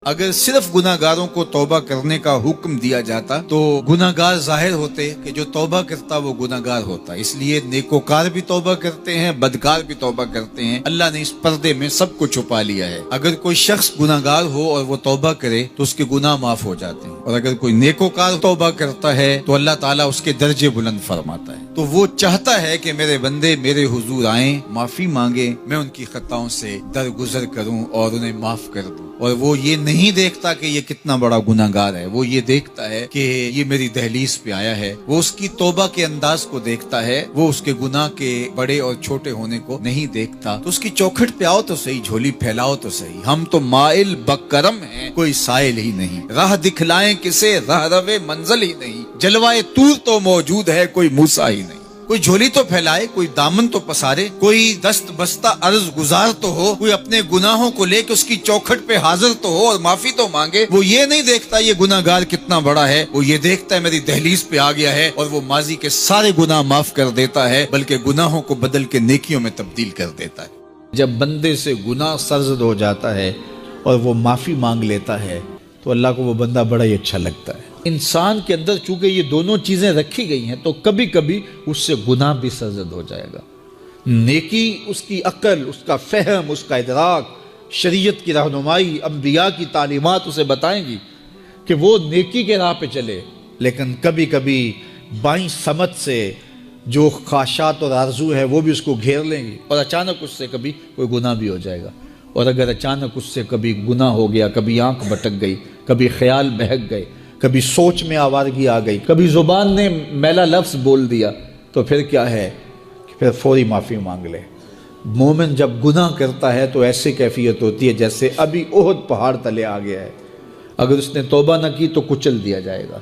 اگر صرف گناہگاروں کو توبہ کرنے کا حکم دیا جاتا تو گناہگار ظاہر ہوتے کہ جو توبہ کرتا وہ گناہگار ہوتا، اس لیے نیکوکار بھی توبہ کرتے ہیں، بدکار بھی توبہ کرتے ہیں۔ اللہ نے اس پردے میں سب کو چھپا لیا ہے۔ اگر کوئی شخص گناہگار ہو اور وہ توبہ کرے تو اس کے گناہ معاف ہو جاتے ہیں، اور اگر کوئی نیکوکار توبہ کرتا ہے تو اللہ تعالیٰ اس کے درجے بلند فرماتا ہے۔ تو وہ چاہتا ہے کہ میرے بندے میرے حضور آئیں، معافی مانگیں، میں ان کی خطاؤں سے درگزر کروں اور انہیں معاف کر دوں۔ اور وہ یہ نہیں دیکھتا کہ یہ کتنا بڑا گناہگار ہے، وہ یہ دیکھتا ہے کہ یہ میری دہلیز پہ آیا ہے۔ وہ اس کی توبہ کے انداز کو دیکھتا ہے، وہ اس کے گناہ کے بڑے اور چھوٹے ہونے کو نہیں دیکھتا۔ تو اس کی چوکھٹ پہ آؤ تو صحیح، جھولی پھیلاؤ تو صحیح، ہم تو مائل بکرم ہیں، کوئی سائل ہی نہیں۔ راہ دکھلائیں کسے، راہ روے منزل ہی نہیں، جلوائے طور تو موجود ہے، کوئی موسیٰ ہی نہیں۔ کوئی جھولی تو پھیلائے، کوئی دامن تو پسارے، کوئی دست بستہ عرض گزار تو ہو، کوئی اپنے گناہوں کو لے کے اس کی چوکھٹ پہ حاضر تو ہو اور معافی تو مانگے۔ وہ یہ نہیں دیکھتا یہ گناہگار کتنا بڑا ہے، وہ یہ دیکھتا ہے میری دہلیز پہ آ گیا ہے، اور وہ ماضی کے سارے گناہ معاف کر دیتا ہے، بلکہ گناہوں کو بدل کے نیکیوں میں تبدیل کر دیتا ہے۔ جب بندے سے گناہ سرزد ہو جاتا ہے اور وہ معافی مانگ لیتا ہے تو اللہ کو وہ بندہ بڑا ہی اچھا لگتا ہے۔ انسان کے اندر چونکہ یہ دونوں چیزیں رکھی گئی ہیں تو کبھی کبھی اس سے گناہ بھی سرزد ہو جائے گا۔ نیکی اس کی عقل، اس کا فہم، اس کا ادراک، شریعت کی رہنمائی، انبیاء کی تعلیمات اسے بتائیں گی کہ وہ نیکی کے راہ پہ چلے، لیکن کبھی کبھی بائیں سمت سے جو خواہشات اور آرزو ہے وہ بھی اس کو گھیر لیں گی، اور اچانک اس سے کبھی کوئی گناہ بھی ہو جائے گا۔ اور اگر اچانک اس سے کبھی گناہ ہو گیا، کبھی آنکھ بھٹک گئی، کبھی خیال بہک گئے، کبھی سوچ میں آوارگی آ گئی، کبھی زبان نے میلا لفظ بول دیا، تو پھر کیا ہے کہ پھر فوری معافی مانگ لے۔ مومن جب گناہ کرتا ہے تو ایسی کیفیت ہوتی ہے جیسے ابھی احد پہاڑ تلے آ گیا ہے، اگر اس نے توبہ نہ کی تو کچل دیا جائے گا۔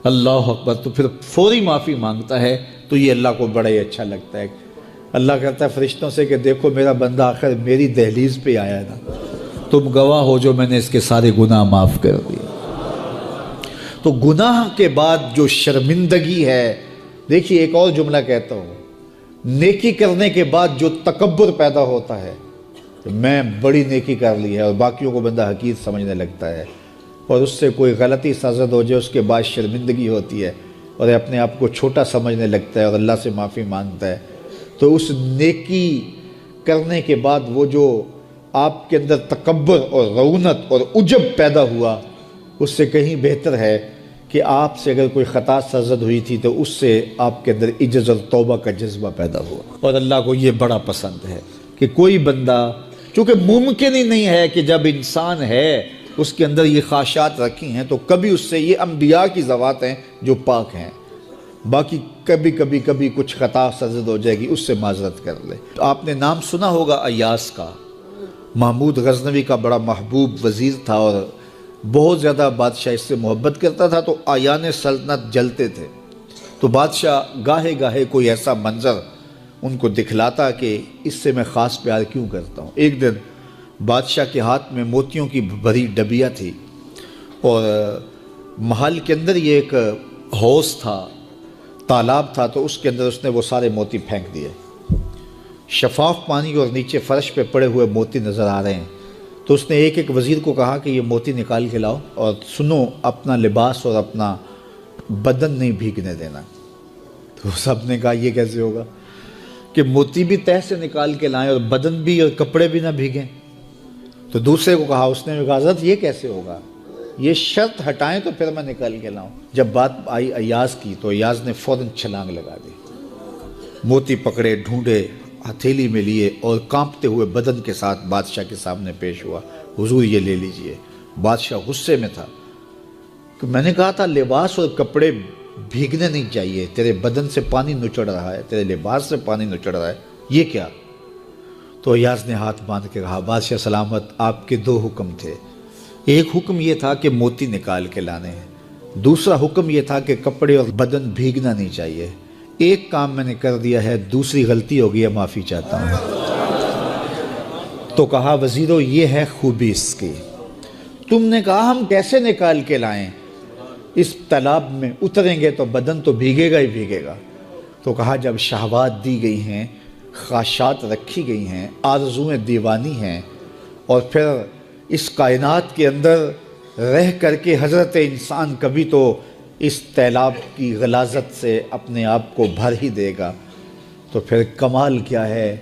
اللہ اکبر، تو پھر فوری معافی مانگتا ہے، تو یہ اللہ کو بڑا ہی اچھا لگتا ہے۔ اللہ کہتا ہے فرشتوں سے کہ دیکھو میرا بندہ آخر میری دہلیز پہ آیا نا، تم گواہ ہو جو میں نے اس کے سارے گناہ معاف کر دیے۔ تو گناہ کے بعد جو شرمندگی ہے، دیکھیے ایک اور جملہ کہتا ہوں، نیکی کرنے کے بعد جو تکبر پیدا ہوتا ہے کہ میں بڑی نیکی کر لی ہے، اور باقیوں کو بندہ حقیر سمجھنے لگتا ہے، اور اس سے کوئی غلطی سرزد ہو جائے اس کے بعد شرمندگی ہوتی ہے، اور اپنے آپ کو چھوٹا سمجھنے لگتا ہے اور اللہ سے معافی مانگتا ہے۔ تو اس نیکی کرنے کے بعد وہ جو آپ کے اندر تکبر اور رعونت اور عجب پیدا ہوا، اس سے کہیں بہتر ہے کہ آپ سے اگر کوئی خطا سرزد ہوئی تھی تو اس سے آپ کے اندر عجز اور توبہ کا جذبہ پیدا ہوا۔ اور اللہ کو یہ بڑا پسند ہے کہ کوئی بندہ، چونکہ ممکن ہی نہیں ہے کہ جب انسان ہے اس کے اندر یہ خواہشات رکھی ہیں تو کبھی اس سے، یہ انبیاء کی ذوات ہیں جو پاک ہیں، باقی کبھی کچھ خطا سرزد ہو جائے گی، اس سے معذرت کر لے۔ آپ نے نام سنا ہوگا ایاس کا، محمود غزنوی کا بڑا محبوب وزیر تھا، اور بہت زیادہ بادشاہ اس سے محبت کرتا تھا، تو آیان سلطنت جلتے تھے۔ تو بادشاہ گاہے گاہے کوئی ایسا منظر ان کو دکھلاتا کہ اس سے میں خاص پیار کیوں کرتا ہوں۔ ایک دن بادشاہ کے ہاتھ میں موتیوں کی بھری ڈبیا تھی، اور محل کے اندر یہ ایک حوض تھا، تالاب تھا، تو اس کے اندر اس نے وہ سارے موتی پھینک دیے۔ شفاف پانی اور نیچے فرش پہ پڑے ہوئے موتی نظر آ رہے ہیں۔ تو اس نے ایک ایک وزیر کو کہا کہ یہ موتی نکال کے لاؤ، اور سنو اپنا لباس اور اپنا بدن نہیں بھیگنے دینا۔ تو سب نے کہا یہ کیسے ہوگا کہ موتی بھی تہہ سے نکال کے لائیں اور بدن بھی اور کپڑے بھی نہ بھیگیں۔ تو دوسرے کو کہا، اس نے کہا حضرت یہ کیسے ہوگا، یہ شرط ہٹائیں تو پھر میں نکال کے لاؤں۔ جب بات آئی ایاز کی تو ایاز نے فوراً چھلانگ لگا دی، موتی پکڑے، ڈھونڈے، ہتھیلی میں لیے، اور کانپتے ہوئے بدن کے ساتھ بادشاہ کے سامنے پیش ہوا۔ حضور یہ لے لیجئے۔ بادشاہ غصے میں تھا کہ میں نے کہا تھا لباس اور کپڑے بھیگنے نہیں چاہیے، تیرے بدن سے پانی نچڑ رہا ہے، تیرے لباس سے پانی نچڑ رہا ہے، یہ کیا؟ تو ایاز نے ہاتھ باندھ کے کہا، بادشاہ سلامت، آپ کے دو حکم تھے، ایک حکم یہ تھا کہ موتی نکال کے لانے ہیں، دوسرا حکم یہ تھا کہ کپڑے اور بدن بھیگنا نہیں چاہیے۔ ایک کام میں نے کر دیا ہے، دوسری غلطی ہو گئی ہے، معافی چاہتا ہوں۔ تو کہا وزیرو یہ ہے خوبی اس کی، تم نے کہا ہم کیسے نکال کے لائیں، اس تالاب میں اتریں گے تو بدن تو بھیگے گا ہی بھیگے گا۔ تو کہا جب شہوات دی گئی ہیں، خواہشات رکھی گئی ہیں، آرزویں دیوانی ہیں، اور پھر اس کائنات کے اندر رہ کر کے حضرت انسان کبھی تو اس سیلاب کی غلاظت سے اپنے آپ کو بھر ہی دے گا، تو پھر کمال کیا ہے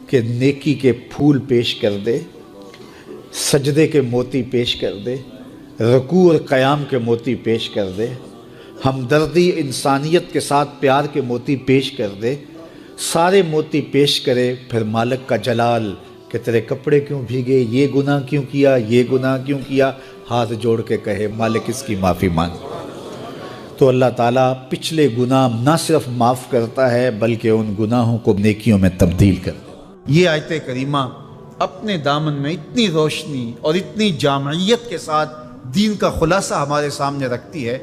کہ نیکی کے پھول پیش کر دے، سجدے کے موتی پیش کر دے، رکوع اور قیام کے موتی پیش کر دے، ہمدردی انسانیت کے ساتھ پیار کے موتی پیش کر دے، سارے موتی پیش کرے، پھر مالک کا جلال کہ تیرے کپڑے کیوں بھیگے، یہ گناہ کیوں کیا، یہ گناہ کیوں کیا، ہاتھ جوڑ کے کہے مالک اس کی معافی مانگ، تو اللہ تعالیٰ پچھلے گناہ نہ صرف معاف کرتا ہے بلکہ ان گناہوں کو نیکیوں میں تبدیل کرتا ہے۔ یہ آیت کریمہ اپنے دامن میں اتنی روشنی اور اتنی جامعیت کے ساتھ دین کا خلاصہ ہمارے سامنے رکھتی ہے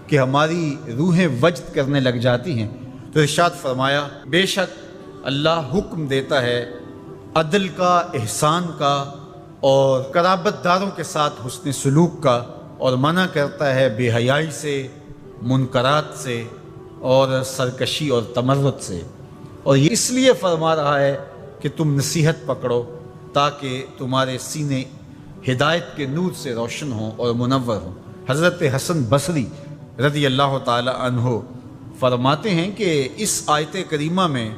کہ ہماری روحیں وجد کرنے لگ جاتی ہیں۔ تو ارشاد فرمایا بے شک اللہ حکم دیتا ہے عدل کا، احسان کا اور قرابت داروں کے ساتھ حسن سلوک کا، اور منع کرتا ہے بے حیائی سے، منکرات سے اور سرکشی اور تمرد سے، اور یہ اس لیے فرما رہا ہے کہ تم نصیحت پکڑو تاکہ تمہارے سینے ہدایت کے نور سے روشن ہوں اور منور ہوں۔ حضرت حسن بصری رضی اللہ تعالی عنہ فرماتے ہیں کہ اس آیت کریمہ میں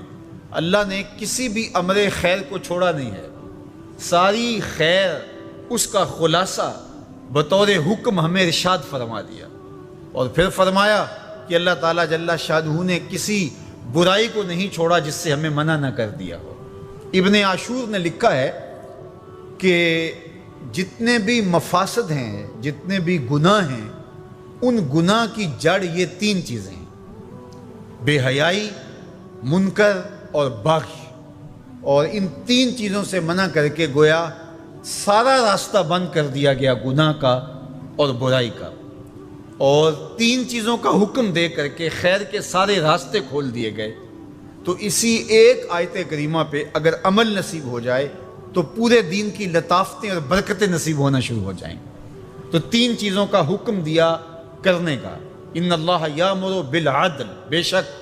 اللہ نے کسی بھی امر خیر کو چھوڑا نہیں ہے، ساری خیر اس کا خلاصہ بطور حکم ہمیں ارشاد فرما دیا، اور پھر فرمایا کہ اللہ تعالیٰ جل شانہ نے کسی برائی کو نہیں چھوڑا جس سے ہمیں منع نہ کر دیا ہو۔ ابن عاشور نے لکھا ہے کہ جتنے بھی مفاسد ہیں، جتنے بھی گناہ ہیں، ان گناہ کی جڑ یہ تین چیزیں ہیں: بے حیائی، منکر اور باغی، اور ان تین چیزوں سے منع کر کے گویا سارا راستہ بند کر دیا گیا گناہ کا اور برائی کا، اور تین چیزوں کا حکم دے کر کے خیر کے سارے راستے کھول دیے گئے۔ تو اسی ایک آیت کریمہ پہ اگر عمل نصیب ہو جائے تو پورے دین کی لطافتیں اور برکتیں نصیب ہونا شروع ہو جائیں۔ تو تین چیزوں کا حکم دیا کرنے کا، ان اللہ یامر بالعدل، بے شک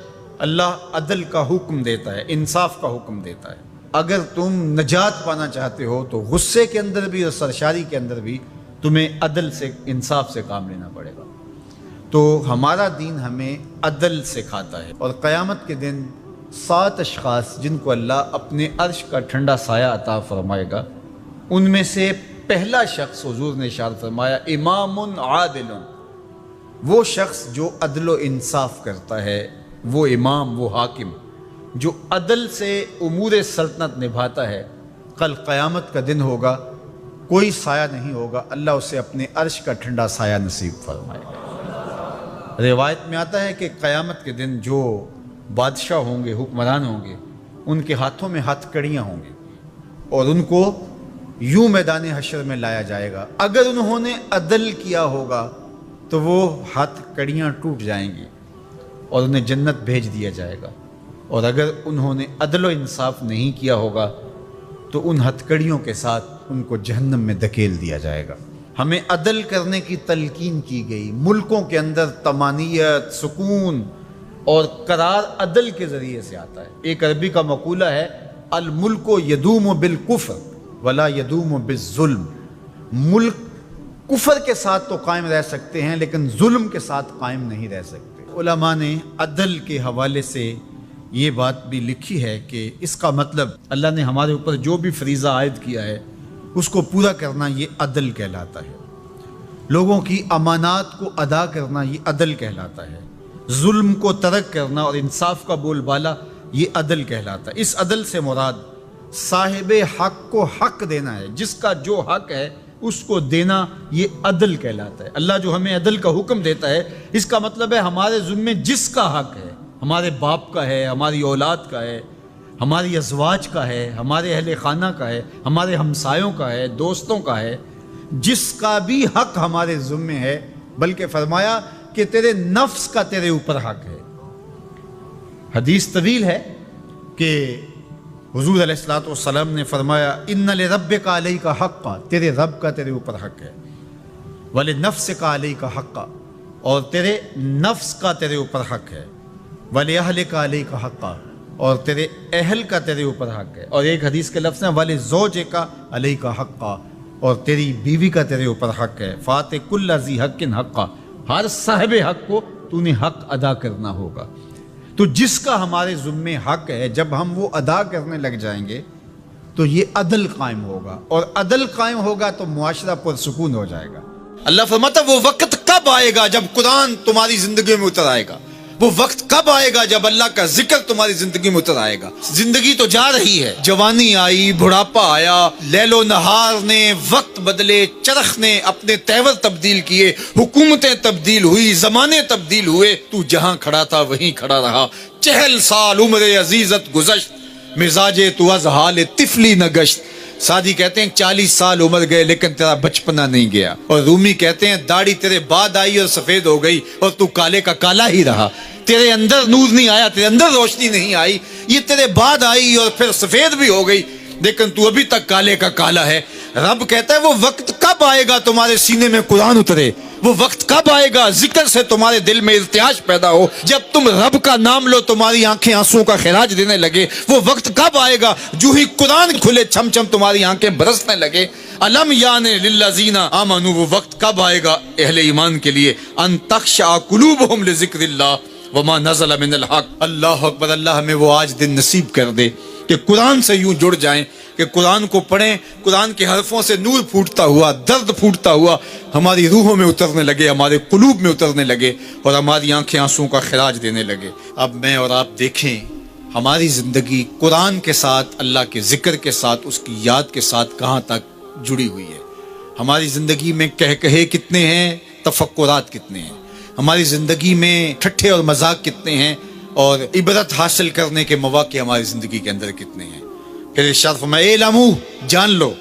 اللہ عدل کا حکم دیتا ہے، انصاف کا حکم دیتا ہے۔ اگر تم نجات پانا چاہتے ہو تو غصے کے اندر بھی اور سرشاری کے اندر بھی تمہیں عدل سے، انصاف سے کام لینا پڑے گا۔ تو ہمارا دین ہمیں عدل سکھاتا ہے، اور قیامت کے دن 7 اشخاص جن کو اللہ اپنے عرش کا ٹھنڈا سایہ عطا فرمائے گا، ان میں سے پہلا شخص حضور نے ارشاد فرمایا امام عادل، وہ شخص جو عدل و انصاف کرتا ہے، وہ امام، وہ حاکم جو عدل سے امور سلطنت نبھاتا ہے، کل قیامت کا دن ہوگا، کوئی سایہ نہیں ہوگا، اللہ اسے اپنے عرش کا ٹھنڈا سایہ نصیب فرمائے گا۔ روایت میں آتا ہے کہ قیامت کے دن جو بادشاہ ہوں گے، حکمران ہوں گے، ان کے ہاتھوں میں ہتھ کڑیاں ہوں گی، اور ان کو یوں میدان حشر میں لایا جائے گا، اگر انہوں نے عدل کیا ہوگا تو وہ ہتھ کڑیاں ٹوٹ جائیں گی اور انہیں جنت بھیج دیا جائے گا، اور اگر انہوں نے عدل و انصاف نہیں کیا ہوگا تو ان ہتھ کڑیوں کے ساتھ ان کو جہنم میں دھکیل دیا جائے گا۔ ہمیں عدل کرنے کی تلقین کی گئی، ملکوں کے اندر طمانینت، سکون اور قرار عدل کے ذریعے سے آتا ہے۔ ایک عربی کا مقولہ ہے الملک یدوم بالکفر ولا یدوم بالظلم، ملک کفر کے ساتھ تو قائم رہ سکتے ہیں لیکن ظلم کے ساتھ قائم نہیں رہ سکتے۔ علماء نے عدل کے حوالے سے یہ بات بھی لکھی ہے کہ اس کا مطلب اللہ نے ہمارے اوپر جو بھی فریضہ عائد کیا ہے اس کو پورا کرنا یہ عدل کہلاتا ہے، لوگوں کی امانات کو ادا کرنا یہ عدل کہلاتا ہے، ظلم کو ترک کرنا اور انصاف کا بول بالا یہ عدل کہلاتا ہے۔ اس عدل سے مراد صاحب حق کو حق دینا ہے، جس کا جو حق ہے اس کو دینا یہ عدل کہلاتا ہے۔ اللہ جو ہمیں عدل کا حکم دیتا ہے اس کا مطلب ہے ہمارے ذمے جس کا حق ہے، ہمارے باپ کا ہے، ہماری اولاد کا ہے، ہماری ازواج کا ہے، ہمارے اہل خانہ کا ہے، ہمارے ہمسایوں کا ہے، دوستوں کا ہے، جس کا بھی حق ہمارے ذمے ہے، بلکہ فرمایا کہ تیرے نفس کا تیرے اوپر حق ہے۔ حدیث طویل ہے کہ حضور علیہ الصلوۃ والسلام نے فرمایا ان لربک علیک حقا، تیرے رب کا تیرے اوپر حق ہے، ولنفسک علیک حقا، اور تیرے نفس کا تیرے اوپر حق ہے، ولأہلک علیک حقا، اور تیرے اہل کا تیرے اوپر حق ہے، اور ایک حدیث کے لفظ ہیں ولزوجک علیک حقا، اور تیری بیوی کا تیرے اوپر حق ہے. فاتح کل ذی حق حقا، ہر صاحب حق کو تو نے حق ادا کرنا ہوگا. تو جس کا ہمارے ذمے حق ہے جب ہم وہ ادا کرنے لگ جائیں گے تو یہ عدل قائم ہوگا، اور عدل قائم ہوگا تو معاشرہ پرسکون ہو جائے گا. اللہ فرماتا وہ وقت کب آئے گا جب قرآن تمہاری زندگی میں اتر آئے گا؟ وہ وقت کب آئے گا جب اللہ کا ذکر تمہاری زندگی میں اتر آئے گا؟ زندگی تو جا رہی ہے، جوانی آئی، بڑھاپا آیا، لیل و نہار نے وقت بدلے، چرخ نے اپنے تیور تبدیل کیے، حکومتیں تبدیل ہوئی، زمانے تبدیل ہوئے، تو جہاں کھڑا تھا وہیں کھڑا رہا. 40 سال عمر عزیزت گزشت، مزاج تو از حال طفلی نہ گشت. سعدی کہتے ہیں 40 سال عمر گئے لیکن تیرا بچپنا نہیں گیا. اور رومی کہتے ہیں داڑھی تیرے بعد آئی اور سفید ہو گئی اور تو کالے کا کالا ہی رہا. تیرے اندر نور نہیں آیا، تیرے اندر روشنی نہیں آئی، یہ تیرے بعد آئی اور پھر سفید بھی ہو گئی لیکن تو ابھی تک کالے کا کالا ہے. رب کہتا ہے وہ وقت کب آئے گا تمہارے سینے میں قرآن اترے؟ وہ وقت کب آئے گا ذکر سے تمہارے دل میں ارتعاش پیدا ہو؟ جب تم رب کا نام لو تمہاری آنکھیں آنسوں کا خراج دینے لگے. وہ وقت کب آئے گا جو ہی قرآن کھلے چھم چھم تمہاری آنکھیں برسنے لگے؟ علم یعنی للذین آمنوا، وہ وقت کب آئے گا اہل ایمان کے لیے؟ ان تخشع قلوبہم لذکر اللہ وما نزل من الحق. اللہ اکبر. اللہ ہمیں وہ آج دن نصیب کر دے کہ قرآن سے یوں جڑ جائیں کہ قرآن کو پڑھیں، قرآن کے حرفوں سے نور پھوٹتا ہوا، درد پھوٹتا ہوا ہماری روحوں میں اترنے لگے، ہمارے قلوب میں اترنے لگے اور ہماری آنکھیں آنسوں کا خراج دینے لگے. اب میں اور آپ دیکھیں ہماری زندگی قرآن کے ساتھ، اللہ کے ذکر کے ساتھ، اس کی یاد کے ساتھ کہاں تک جڑی ہوئی ہے. ہماری زندگی میں کہے کتنے ہیں، تفکرات کتنے ہیں، ہماری زندگی میں ٹھٹھے اور مذاق کتنے ہیں، اور عبرت حاصل کرنے کے مواقع ہماری زندگی کے اندر کتنے ہیں. پھر ارشاد فرمایا اعلموا، جان لو،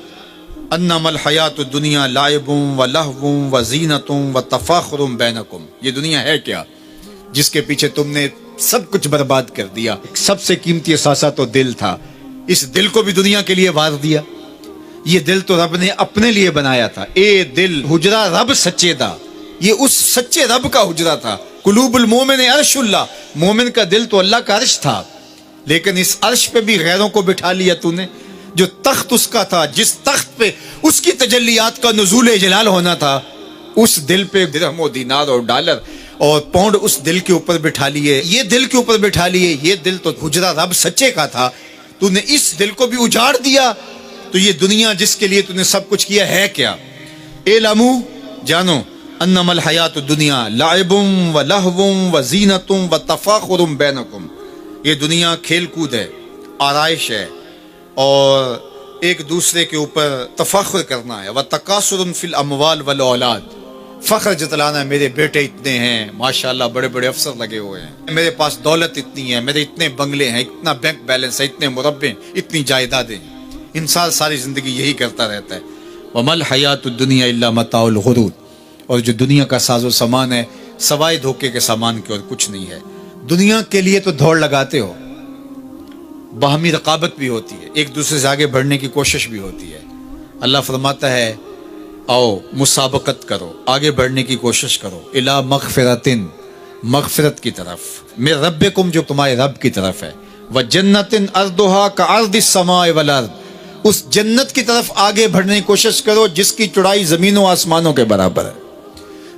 انما الحیات الدنیا لعب و لہو و زینت و تفاخر بینکم. یہ دنیا ہے کیا جس کے پیچھے تم نے سب کچھ برباد کر دیا؟ سب سے قیمتی اثاثہ تو دل تھا، اس دل کو بھی دنیا کے لیے وار دیا. یہ دل تو رب نے اپنے لیے بنایا تھا. اے دل حجرہ رب سچے دا، یہ اس سچے رب کا حجرہ تھا. قلوب المومن عرش اللہ، مومن کا دل تو اللہ کا عرش تھا، لیکن اس عرش پہ بھی غیروں کو بٹھا لیا تو نے. جو تخت اس کا تھا، جس تخت پہ اس کی تجلیات کا نزول جلال ہونا تھا، اس دل پہ درہم و دینار اور ڈالر اور پاؤنڈ اس دل کے اوپر بٹھا لیے. یہ دل کے اوپر بٹھا لیے. یہ دل تو حجرہ رب سچے کا تھا، تو نے اس دل کو بھی اجاڑ دیا. تو یہ دنیا جس کے لیے تو نے سب کچھ کیا ہے کیا؟ اعلموا، جانو، انما الحیات الدنیا لعب و لہو و زینت و تفاخر بینکم. یہ دنیا کھیل کود ہے، آرائش ہے، اور ایک دوسرے کے اوپر تفاخر کرنا ہے. وتکاثر فی الاموال والاولاد، فخر جتلانا ہے، میرے بیٹے اتنے ہیں، ماشاءاللہ بڑے بڑے افسر لگے ہوئے ہیں، میرے پاس دولت اتنی ہے، میرے اتنے بنگلے ہیں، اتنا بینک بیلنس ہے، اتنے مربع، اتنی جائیدادیں. انسان ساری زندگی یہی کرتا رہتا ہے. وما الحیات الدنیا الا متاع الغرور. اور جو دنیا کا ساز و سامان ہے سوائے دھوکے کے سامان کے اور کچھ نہیں ہے. دنیا کے لیے تو دوڑ لگاتے ہو، باہمی رقابت بھی ہوتی ہے، ایک دوسرے سے آگے بڑھنے کی کوشش بھی ہوتی ہے. اللہ فرماتا ہے آؤ مسابقت کرو، آگے بڑھنے کی کوشش کرو. الا مغفرتن، مغفرت کی طرف، میں ربکم، جو تمہارے رب کی طرف ہے. وجنتن ارضھا کارض السماء والارض، اس جنت کی طرف آگے بڑھنے کی کوشش کرو جس کی چوڑائی زمین و آسمانوں کے برابر ہے.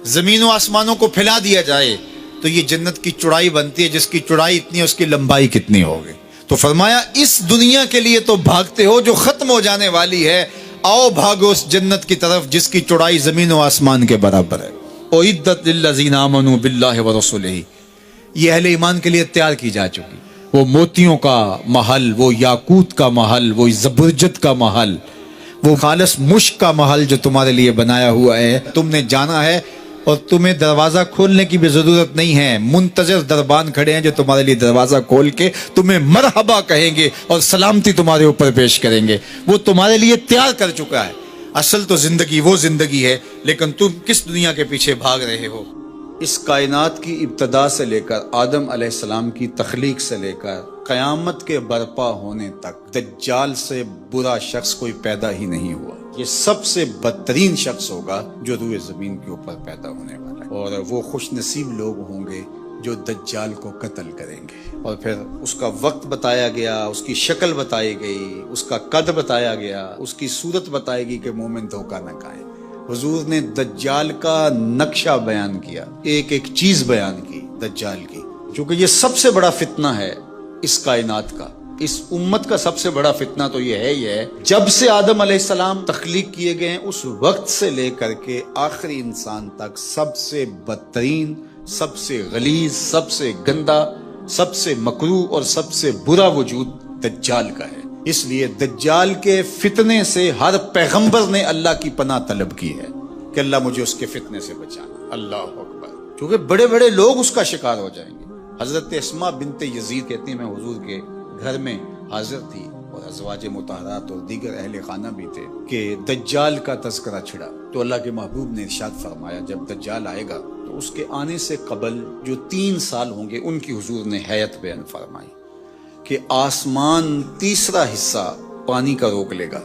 زمین و آسمانوں کو پھیلا دیا جائے تو یہ جنت کی چوڑائی بنتی ہے، جس کی چوڑائی اتنی ہے اس کی لمبائی کتنی ہوگی. تو فرمایا اس دنیا کے لیے تو بھاگتے ہو جو ختم ہو جانے والی ہے، آؤ بھاگو اس جنت کی طرف جس کی چوڑائی زمین و آسمان کے برابر ہے. اعدت للذین آمنوا باللہ ورسولہ، یہ اہل ایمان کے لیے تیار کی جا چکی. وہ موتیوں کا محل، وہ یاقوت کا محل، وہ زبرجد کا محل، وہ خالص مشک کا محل جو تمہارے لیے بنایا ہوا ہے، تم نے جانا ہے. اور تمہیں دروازہ کھولنے کی بھی ضرورت نہیں ہے، منتظر دربان کھڑے ہیں جو تمہارے لیے دروازہ کھول کے تمہیں مرحبا کہیں گے اور سلامتی تمہارے اوپر پیش کریں گے. وہ تمہارے لیے تیار کر چکا ہے. اصل تو زندگی وہ زندگی ہے، لیکن تم کس دنیا کے پیچھے بھاگ رہے ہو؟ اس کائنات کی ابتدا سے لے کر آدم علیہ السلام کی تخلیق سے لے کر قیامت کے برپا ہونے تک دجال سے برا شخص کوئی پیدا ہی نہیں ہوا. یہ سب سے بدترین شخص ہوگا جو روئے زمین کے اوپر پیدا ہونے والا ہے. اور وہ خوش نصیب لوگ ہوں گے جو دجال کو قتل کریں گے۔ اور پھر اس کا وقت بتایا گیا، اس کی شکل بتائی گئی، اس کا قد بتایا گیا، اس کی صورت بتائی گئی کہ مومن دھوکہ نہ کھائے۔ حضور نے دجال کا نقشہ بیان کیا، ایک ایک چیز بیان کی دجال کی، چونکہ یہ سب سے بڑا فتنہ ہے اس کائنات کا، اس امت کا سب سے بڑا فتنہ تو یہ ہے جب سے آدم علیہ السلام تخلیق کیے گئے ہیں اس وقت سے لے کر کے آخری انسان تک سب سے بدترین، سب سے غلیظ، سب سے گندا، سب سے مکروہ اور سب سے برا وجود دجال کا ہے۔ اس لیے دجال کے فتنے سے ہر پیغمبر نے اللہ کی پناہ طلب کی ہے کہ اللہ مجھے اس کے فتنے سے بچانا۔ اللہ اکبر، کیونکہ بڑے بڑے لوگ اس کا شکار ہو جائیں گے۔ حضرت اسماء بنت یزید کہتی ہیں میں حضور کے گھر میں حاضر تھی اور ازواج مطہرات اور دیگر اہل خانہ بھی تھے کہ دجال کا تذکرہ چھڑا، تو اللہ کے محبوب نے ارشاد فرمایا جب دجال آئے گا تو اس کے آنے سے قبل جو 3 سال ہوں گے ان کی حضور نے حیت بیان فرمائی کہ آسمان تیسرا حصہ پانی کا روک لے گا،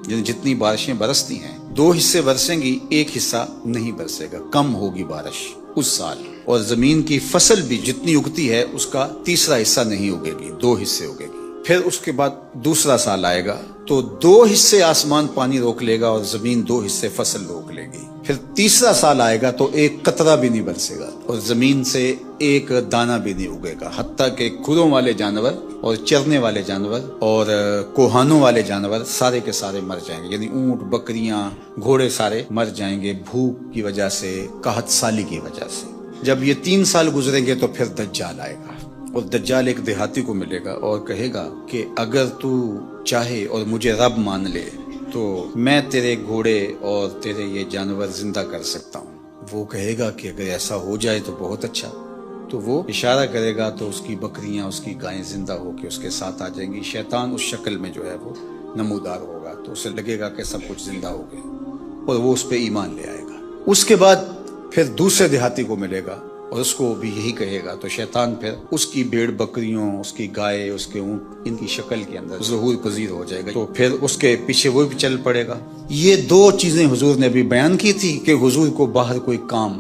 یعنی جتنی بارشیں برستی ہیں 2 حصے برسیں گی، 1 حصہ نہیں برسے گا، کم ہوگی بارش اس سال، اور زمین کی فصل بھی جتنی اگتی ہے اس کا تیسرا حصہ نہیں اگے گی، 2 حصے اگے گی۔ پھر اس کے بعد دوسرا سال آئے گا تو 2 حصے آسمان پانی روک لے گا اور زمین 2 حصے فصل روک لے گی۔ پھر تیسرا سال آئے گا تو 1 قطرہ بھی نہیں برسے گا اور زمین سے 1 دانہ بھی نہیں اگے گا، حتیٰ کہ کھروں والے جانور اور چرنے والے جانور اور کوہانوں والے جانور سارے کے سارے مر جائیں گے، یعنی اونٹ، بکریاں، گھوڑے سارے مر جائیں گے بھوک کی وجہ سے، قحط سالی کی وجہ سے۔ جب یہ 3 سال گزریں گے تو پھر دجال آئے گا، اور دجال ایک دیہاتی کو ملے گا اور کہے گا کہ اگر تو چاہے اور مجھے رب مان لے تو میں تیرے گھوڑے اور تیرے یہ جانور زندہ کر سکتا ہوں۔ وہ کہے گا کہ اگر ایسا ہو جائے تو بہت اچھا، تو وہ اشارہ کرے گا تو اس کی بکریاں، اس کی گائیں زندہ ہو کے اس کے ساتھ آ جائیں گی۔ شیطان اس شکل میں جو ہے وہ نمودار ہوگا تو اسے لگے گا کہ سب کچھ زندہ ہو گئے اور وہ اس پہ ایمان لے آئے گا۔ اس کے بعد پھر دوسرے دیہاتی کو ملے گا اور اس کو بھی یہی کہے گا، تو شیطان پھر اس کی بھیڑ بکریوں، اس کی گائے، اس کے اونٹ، ان کی شکل کے اندر ظہور پذیر ہو جائے گا، تو پھر اس کے پیچھے وہ بھی چل پڑے گا۔ یہ 2 چیزیں حضور نے ابھی بیان کی تھی کہ حضور کو باہر کوئی کام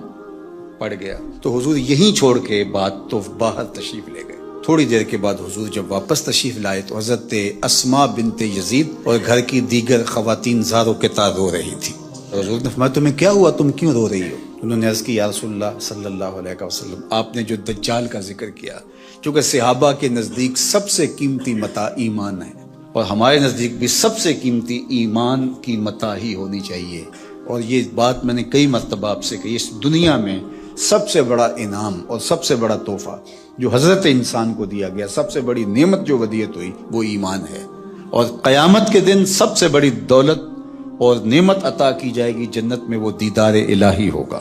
پڑ گیا تو حضور یہیں چھوڑ کے بات تو باہر تشریف لے گئے۔ تھوڑی دیر کے بعد حضور جب واپس تشریف لائے تو حضرت اسماء بنت یزید اور گھر کی دیگر خواتین زاروں کے تار رو رہی تھی۔ حضور نے فرمایا تمہیں کیا ہوا، تم کیوں رو رہی ہو؟ انہوں نے عرض کی یا رسول اللہ صلی اللہ علیہ وسلم، آپ نے جو دجال کا ذکر کیا، چونکہ صحابہ کے نزدیک سب سے قیمتی متاع ایمان ہے اور ہمارے نزدیک بھی سب سے قیمتی ایمان کی متاع ہی ہونی چاہیے، اور یہ بات میں نے کئی مرتبہ آپ سے کہی، اس دنیا میں سب سے بڑا انعام اور سب سے بڑا تحفہ جو حضرت انسان کو دیا گیا، سب سے بڑی نعمت جو ودیعت ہوئی وہ ایمان ہے، اور قیامت کے دن سب سے بڑی دولت اور نعمت عطا کی جائے گی جنت میں، وہ دیدار الہی ہوگا۔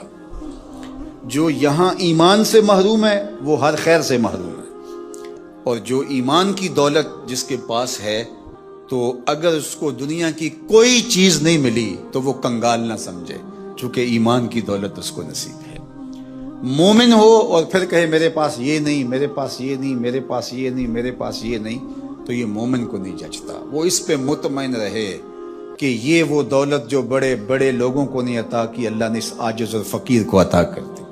جو یہاں ایمان سے محروم ہے وہ ہر خیر سے محروم ہے، اور جو ایمان کی دولت جس کے پاس ہے تو اگر اس کو دنیا کی کوئی چیز نہیں ملی تو وہ کنگال نہ سمجھے، چونکہ ایمان کی دولت اس کو نصیب ہے۔ مومن ہو اور پھر کہے میرے پاس یہ نہیں، میرے پاس یہ نہیں، میرے پاس یہ نہیں، میرے پاس یہ نہیں، تو یہ مومن کو نہیں جچتا۔ وہ اس پہ مطمئن رہے کہ یہ وہ دولت جو بڑے بڑے لوگوں کو نہیں عطا کی، اللہ نے اس عاجز اور فقیر کو عطا کر دی۔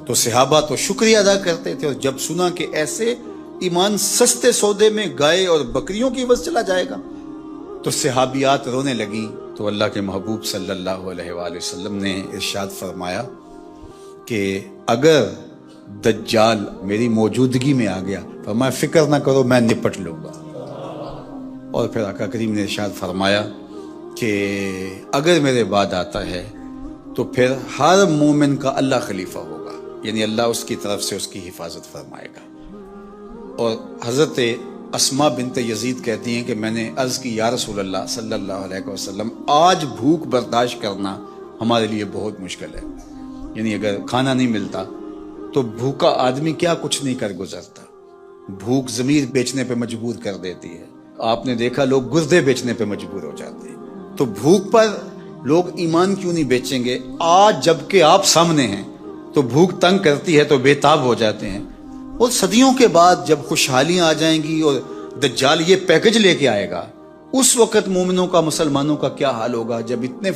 تو صحابہ تو شکریہ ادا کرتے تھے، اور جب سنا کہ ایسے ایمان سستے سودے میں گائے اور بکریوں کی عوض چلا جائے گا تو صحابیات رونے لگیں، تو اللہ کے محبوب صلی اللہ علیہ وآلہ وسلم نے ارشاد فرمایا کہ اگر دجال میری موجودگی میں آ گیا فرمایا فکر نہ کرو میں نپٹ لوں گا، اور پھر آقا کریم نے ارشاد فرمایا کہ اگر میرے بعد آتا ہے تو پھر ہر مومن کا اللہ خلیفہ ہوگا، یعنی اللہ اس کی طرف سے اس کی حفاظت فرمائے گا۔ اور حضرت اسماء بنت یزید کہتی ہیں کہ میں نے عرض کی یا رسول اللہ صلی اللہ علیہ وسلم، آج بھوک برداشت کرنا ہمارے لیے بہت مشکل ہے، یعنی اگر کھانا نہیں ملتا تو بھوکا آدمی کیا کچھ نہیں کر گزرتا، بھوک ضمیر بیچنے پہ مجبور کر دیتی ہے، آپ نے دیکھا لوگ گردے بیچنے پہ مجبور ہو جاتے ہیں، تو بھوک پر لوگ ایمان کیوں نہیں بیچیں گے؟ آج جب کہ آپ سامنے ہیں تو بھوک تنگ کرتی ہے تو بے تاب ہو جاتے ہیں، اور صدیوں کے بعد جب خوشحالیاں آ جائیں گی اور دجال یہ پیکج لے کے آئے گا، اس وقت مومنوں کا، مسلمانوں کا کیا حال ہوگا جب اتنے